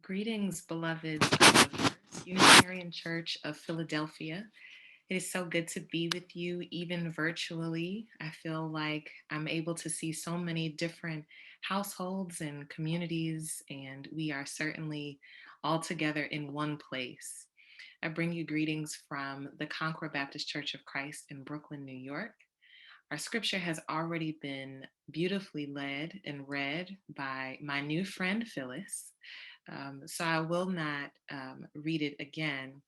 Greetings, beloveds of the First Unitarian Church of Philadelphia. It is so good to be with you, even virtually. I feel like I'm able to see so many different households and communities, and we are certainly all together in one place. I bring you greetings from the Concord Baptist Church of Christ in Brooklyn, New York. Our scripture has already been beautifully led and read by my new friend, Phyllis. So I will not read it again,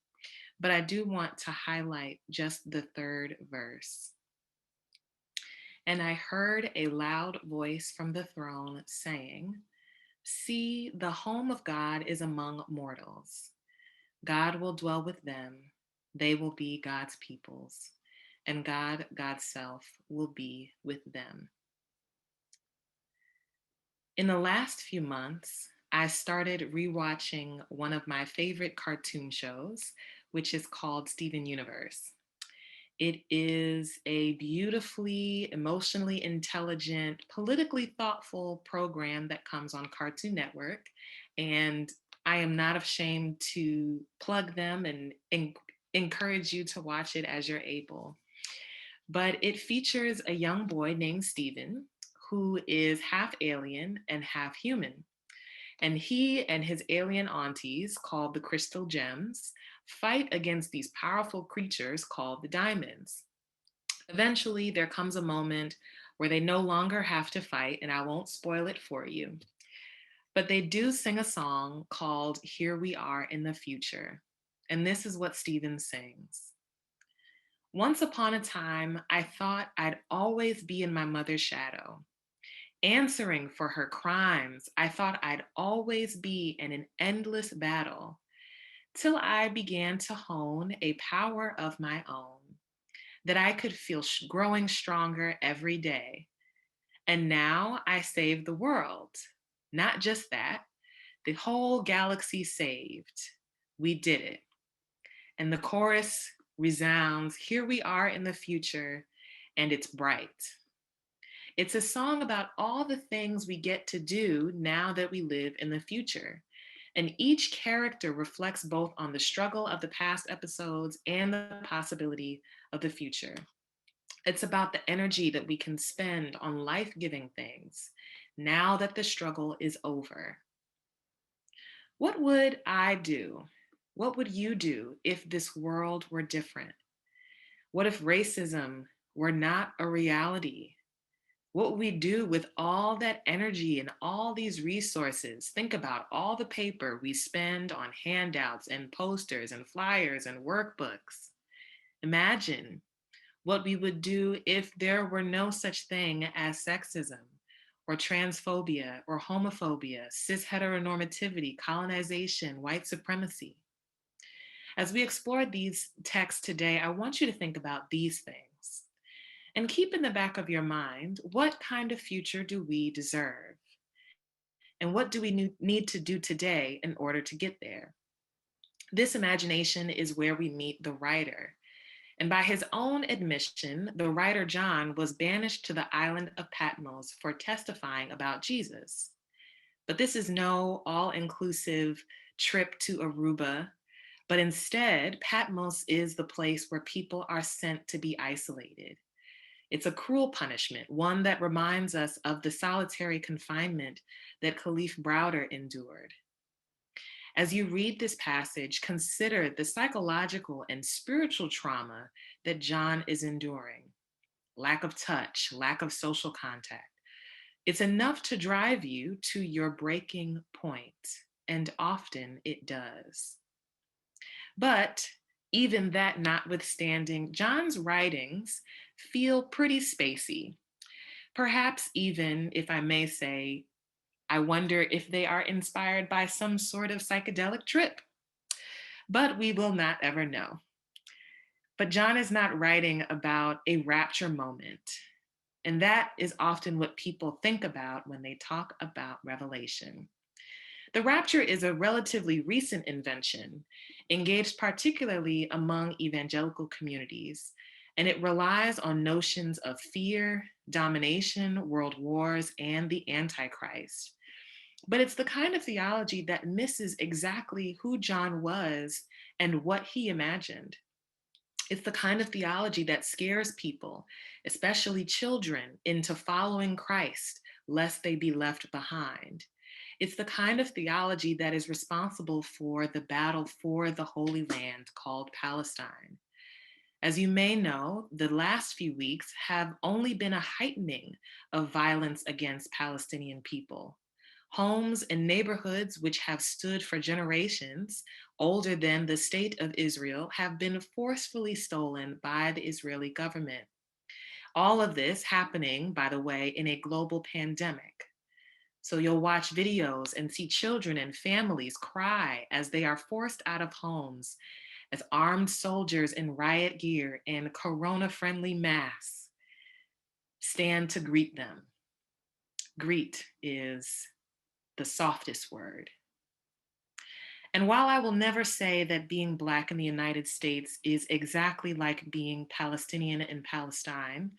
but I do want to highlight just the third verse. And I heard a loud voice from the throne saying, "See, the home of God is among mortals. God will dwell with them. They will be God's peoples, and God, God's self, will be with them." In the last few months, I started rewatching one of my favorite cartoon shows, which is called Steven Universe. It is a beautifully, emotionally intelligent, politically thoughtful program that comes on Cartoon Network. And I am not ashamed to plug them and encourage you to watch it as you're able. But it features a young boy named Steven who is half alien and half human. And he and his alien aunties, called the Crystal Gems, fight against these powerful creatures called the Diamonds. Eventually, there comes a moment where they no longer have to fight, and I won't spoil it for you. But they do sing a song called "Here We Are in the Future." And this is what Steven sings. "Once upon a time, I thought I'd always be in my mother's shadow. Answering for her crimes, I thought I'd always be in an endless battle, till I began to hone a power of my own, that I could feel growing stronger every day. And now I save the world. Not just that, the whole galaxy saved. We did it." And the chorus resounds, "Here we are in the future, and it's bright." It's a song about all the things we get to do now that we live in the future. And each character reflects both on the struggle of the past episodes and the possibility of the future. It's about the energy that we can spend on life-giving things now that the struggle is over. What would I do? What would you do if this world were different? What if racism were not a reality? What would we do with all that energy and all these resources? Think about all the paper we spend on handouts and posters and flyers and workbooks. Imagine what we would do if there were no such thing as sexism or transphobia or homophobia, cisheteronormativity, colonization, white supremacy. As we explore these texts today, I want you to think about these things. And keep in the back of your mind, what kind of future do we deserve? And what do we need to do today in order to get there? This imagination is where we meet the writer. And by his own admission, the writer John was banished to the island of Patmos for testifying about Jesus. But this is no all-inclusive trip to Aruba, but instead, Patmos is the place where people are sent to be isolated. It's a cruel punishment, one that reminds us of the solitary confinement that Khalif Browder endured. As you read this passage, consider the psychological and spiritual trauma that John is enduring. Lack of touch, lack of social contact. It's enough to drive you to your breaking point, and often it does. But even that notwithstanding, John's writings feel pretty spacey. Perhaps even, if I may say, I wonder if they are inspired by some sort of psychedelic trip. But we will not ever know. But John is not writing about a rapture moment. And that is often what people think about when they talk about Revelation. The rapture is a relatively recent invention, engaged particularly among evangelical communities, and it relies on notions of fear, domination, world wars, and the Antichrist. But it's the kind of theology that misses exactly who John was and what he imagined. It's the kind of theology that scares people, especially children, into following Christ lest they be left behind. It's the kind of theology that is responsible for the battle for the Holy Land called Palestine. As you may know, the last few weeks have only been a heightening of violence against Palestinian people. Homes and neighborhoods which have stood for generations older than the state of Israel have been forcefully stolen by the Israeli government. All of this happening, by the way, in a global pandemic. So you'll watch videos and see children and families cry as they are forced out of homes, as armed soldiers in riot gear and corona friendly masks stand to greet them. Greet is the softest word. And while I will never say that being Black in the United States is exactly like being Palestinian in Palestine,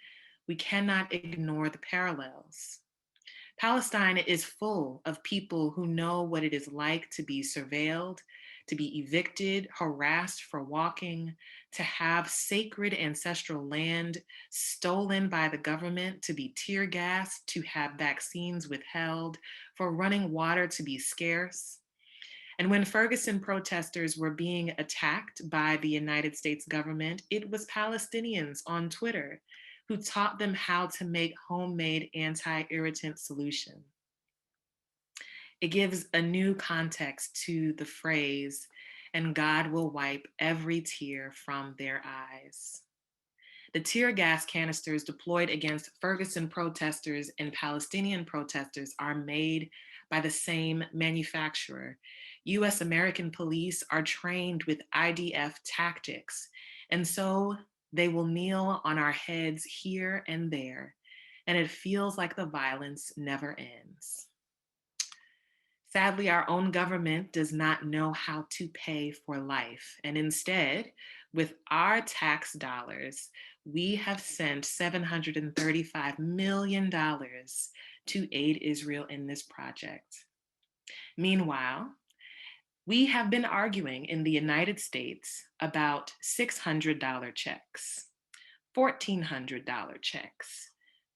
we cannot ignore the parallels. Palestine is full of people who know what it is like to be surveilled, to be evicted, harassed for walking, to have sacred ancestral land stolen by the government, to be tear gassed, to have vaccines withheld, for running water to be scarce. And when Ferguson protesters were being attacked by the United States government, it was Palestinians on Twitter who taught them how to make homemade anti-irritant solution. It gives a new context to the phrase, and God will wipe every tear from their eyes. The tear gas canisters deployed against Ferguson protesters and Palestinian protesters are made by the same manufacturer. US American police are trained with IDF tactics, and so they will kneel on our heads here and there, and it feels like the violence never ends. Sadly, our own government does not know how to pay for life. And instead, with our tax dollars, we have sent $735 million to aid Israel in this project. Meanwhile, we have been arguing in the United States about $600 checks, $1,400 checks,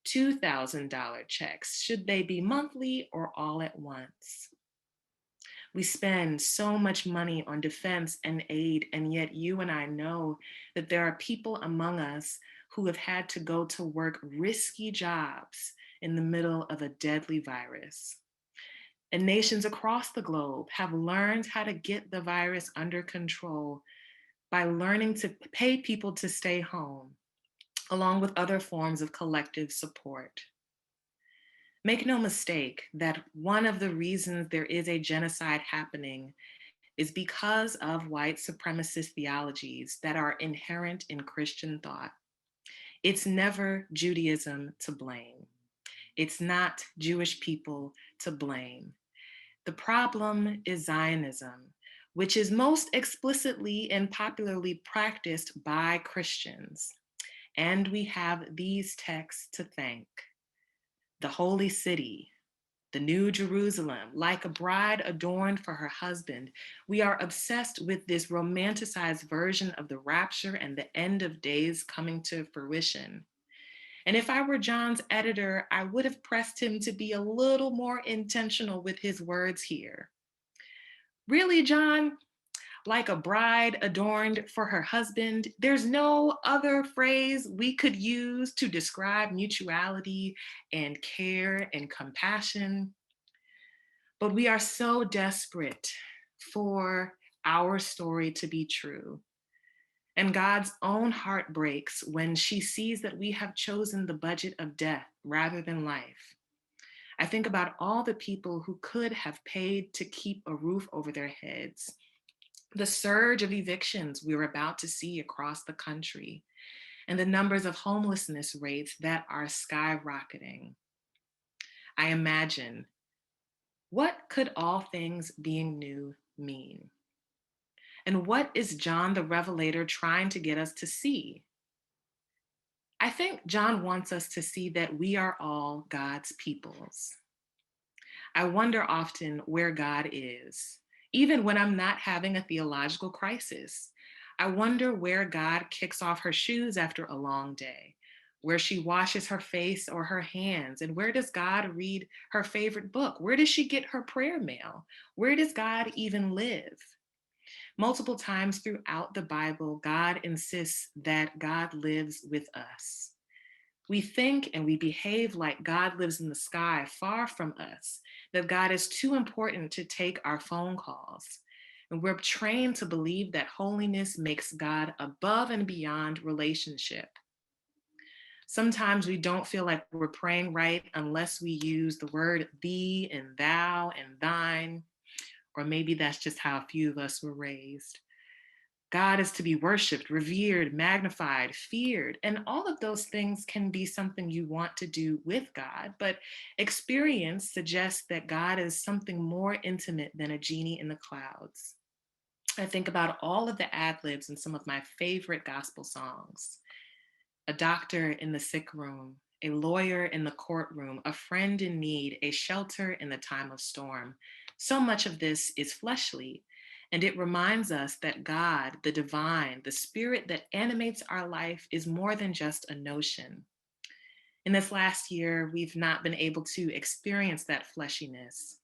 $2,000 checks. Should they be monthly or all at once? We spend so much money on defense and aid, and yet you and I know that there are people among us who have had to go to work risky jobs in the middle of a deadly virus. And nations across the globe have learned how to get the virus under control by learning to pay people to stay home, along with other forms of collective support. Make no mistake that one of the reasons there is a genocide happening is because of white supremacist theologies that are inherent in Christian thought. It's never Judaism to blame. It's not Jewish people to blame. The problem is Zionism, which is most explicitly and popularly practiced by Christians. And we have these texts to thank. The holy city, the New Jerusalem, like a bride adorned for her husband. We are obsessed with this romanticized version of the rapture and the end of days coming to fruition. And if I were John's editor, I would have pressed him to be a little more intentional with his words here. Really, John? Like a bride adorned for her husband, there's no other phrase we could use to describe mutuality and care and compassion. But we are so desperate for our story to be true. And God's own heart breaks when she sees that we have chosen the budget of death rather than life. I think about all the people who could have paid to keep a roof over their heads, the surge of evictions we are about to see across the country, and the numbers of homelessness rates that are skyrocketing. I imagine, what could all things being new mean? And what is John the Revelator trying to get us to see? I think John wants us to see that we are all God's peoples. I wonder often where God is, even when I'm not having a theological crisis. I wonder where God kicks off her shoes after a long day, where she washes her face or her hands, and where does God read her favorite book? Where does she get her prayer mail? Where does God even live? Multiple times throughout the Bible, God insists that God lives with us. We think and we behave like God lives in the sky far from us, that God is too important to take our phone calls. And we're trained to believe that holiness makes God above and beyond relationship. Sometimes we don't feel like we're praying right unless we use the word thee and thou and thine, or maybe that's just how a few of us were raised. God is to be worshiped, revered, magnified, feared. And all of those things can be something you want to do with God. But experience suggests that God is something more intimate than a genie in the clouds. I think about all of the ad libs in some of my favorite gospel songs. A doctor in the sick room, a lawyer in the courtroom, a friend in need, a shelter in the time of storm. So much of this is fleshly, and it reminds us that God, the divine, the spirit that animates our life, is more than just a notion. In this last year, we've not been able to experience that fleshiness.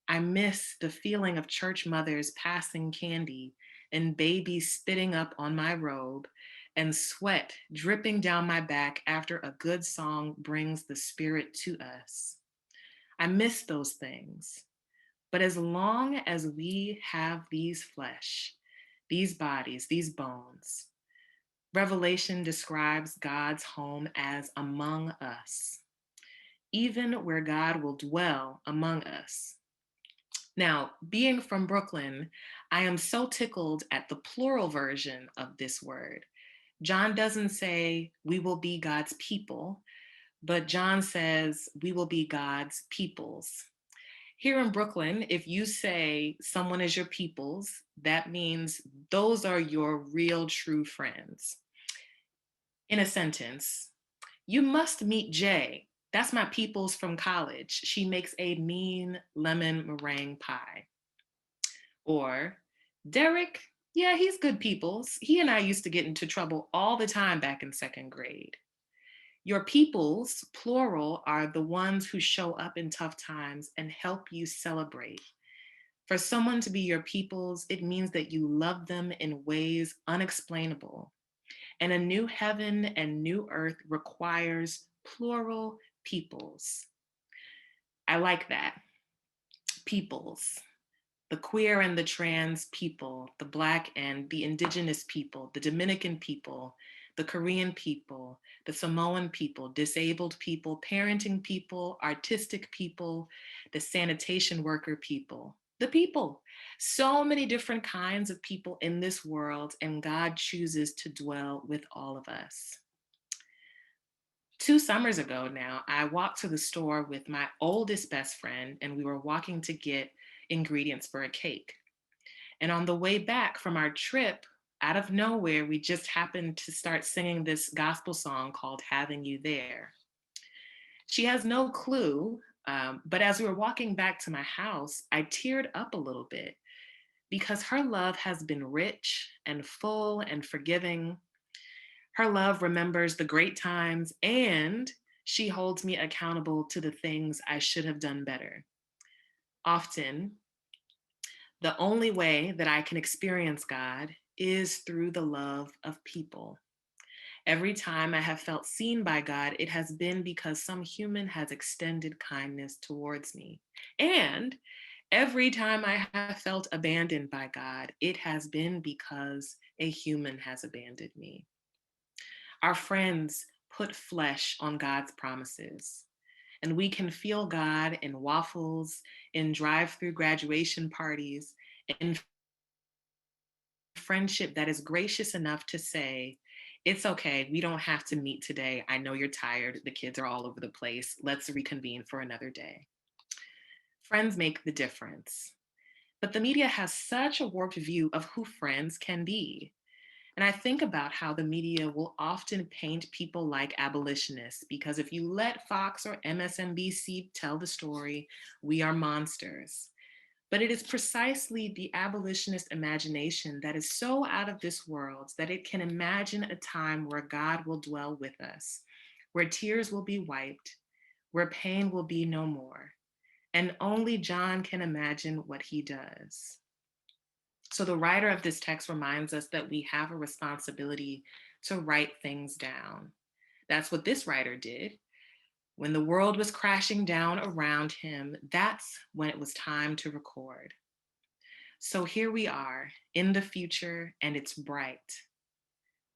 I miss the feeling of church mothers passing candy and babies spitting up on my robe and sweat dripping down my back after a good song brings the spirit to us. I miss those things. But as long as we have these flesh, these bodies, these bones, Revelation describes God's home as among us, even where God will dwell among us. Now, being from Brooklyn, I am so tickled at the plural version of this word. John doesn't say, we will be God's people, but John says, we will be God's peoples. Here in Brooklyn, if you say someone is your peoples, that means those are your real true friends. In a sentence, you must meet Jay. That's my peoples from college. She makes a mean lemon meringue pie. Or Derek, yeah, he's good peoples. He and I used to get into trouble all the time back in second grade. Your peoples, plural, are the ones who show up in tough times and help you celebrate. For someone to be your peoples, it means that you love them in ways unexplainable. And a new heaven and new earth requires plural peoples. I like that. Peoples. The queer and the trans people, the Black and the indigenous people, the Dominican people, the Korean people, the Samoan people, disabled people, parenting people, artistic people, the sanitation worker people, the people. So many different kinds of people in this world, and God chooses to dwell with all of us. 2 summers ago now, I walked to the store with my oldest best friend, and we were walking to get ingredients for a cake. And on the way back from our trip, out of nowhere, we just happened to start singing this gospel song called Having You There. She has no clue, but as we were walking back to my house, I teared up a little bit because her love has been rich and full and forgiving. Her love remembers the great times, and she holds me accountable to the things I should have done better. Often, the only way that I can experience God is through the love of people. Every time I have felt seen by God, it has been because some human has extended kindness towards me. And every time I have felt abandoned by God, it has been because a human has abandoned me. Our friends put flesh on God's promises. And we can feel God in waffles, in drive-through graduation parties, in friendship that is gracious enough to say, it's okay, we don't have to meet today. I know you're tired. The kids are all over the place. Let's reconvene for another day. Friends make the difference. But the media has such a warped view of who friends can be. And I think about how the media will often paint people like abolitionists, because if you let Fox or MSNBC tell the story, we are monsters. But it is precisely the abolitionist imagination that is so out of this world that it can imagine a time where God will dwell with us, where tears will be wiped, where pain will be no more. And only John can imagine what he does. So the writer of this text reminds us that we have a responsibility to write things down. That's what this writer did. When the world was crashing down around him, that's when it was time to record. So here we are in the future, and it's bright.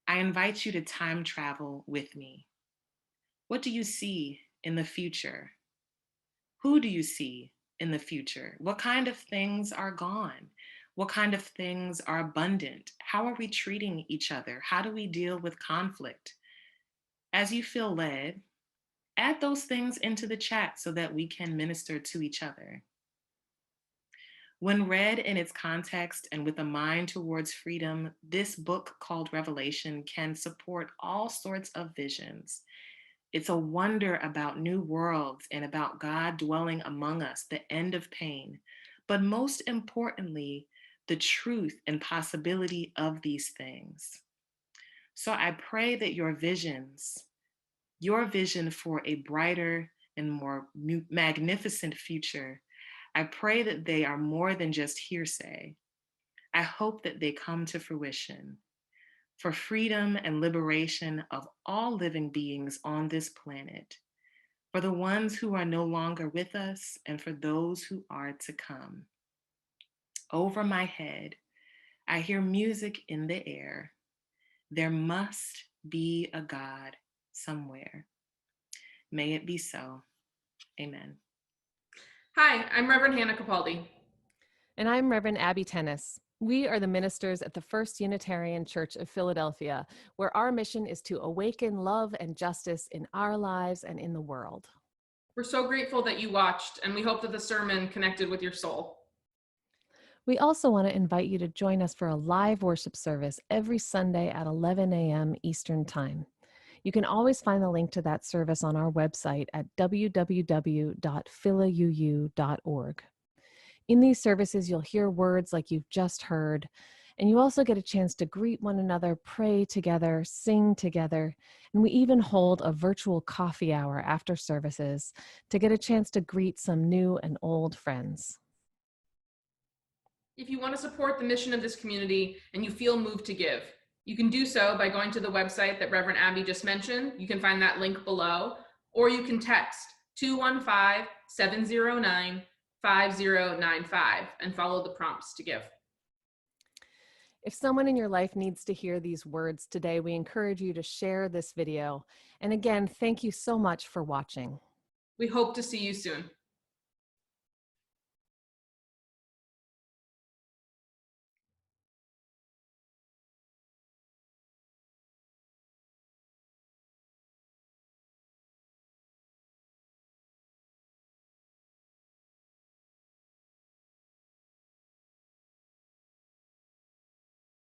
I invite you to time travel with me. What do you see in the future? Who do you see in the future? What kind of things are gone? What kind of things are abundant? How are we treating each other? How do we deal with conflict? As you feel led, add those things into the chat so that we can minister to each other. When read in its context and with a mind towards freedom, this book called Revelation can support all sorts of visions. It's a wonder about new worlds and about God dwelling among us, the end of pain, but most importantly, the truth and possibility of these things. So I pray that your visions, your vision for a brighter and more magnificent future, I pray that they are more than just hearsay. I hope that they come to fruition for freedom and liberation of all living beings on this planet, for the ones who are no longer with us and for those who are to come. Over my head, I hear music in the air. There must be a God somewhere. May it be so. Amen. Hi, I'm Reverend Hannah Capaldi. And I'm Reverend Abby Tennis. We are the ministers at the First Unitarian Church of Philadelphia, where our mission is to awaken love and justice in our lives and in the world. We're so grateful that you watched, and we hope that the sermon connected with your soul. We also want to invite you to join us for a live worship service every Sunday at 11 a.m. Eastern Time. You can always find the link to that service on our website at www.philauu.org. In these services, you'll hear words like you've just heard, and you also get a chance to greet one another, pray together, sing together, and we even hold a virtual coffee hour after services to get a chance to greet some new and old friends. If you want to support the mission of this community and you feel moved to give, you can do so by going to the website that Reverend Abby just mentioned. You can find that link below, or you can text 215-709-5095 and follow the prompts to give. If someone in your life needs to hear these words today, we encourage you to share this video. And again, thank you so much for watching. We hope to see you soon.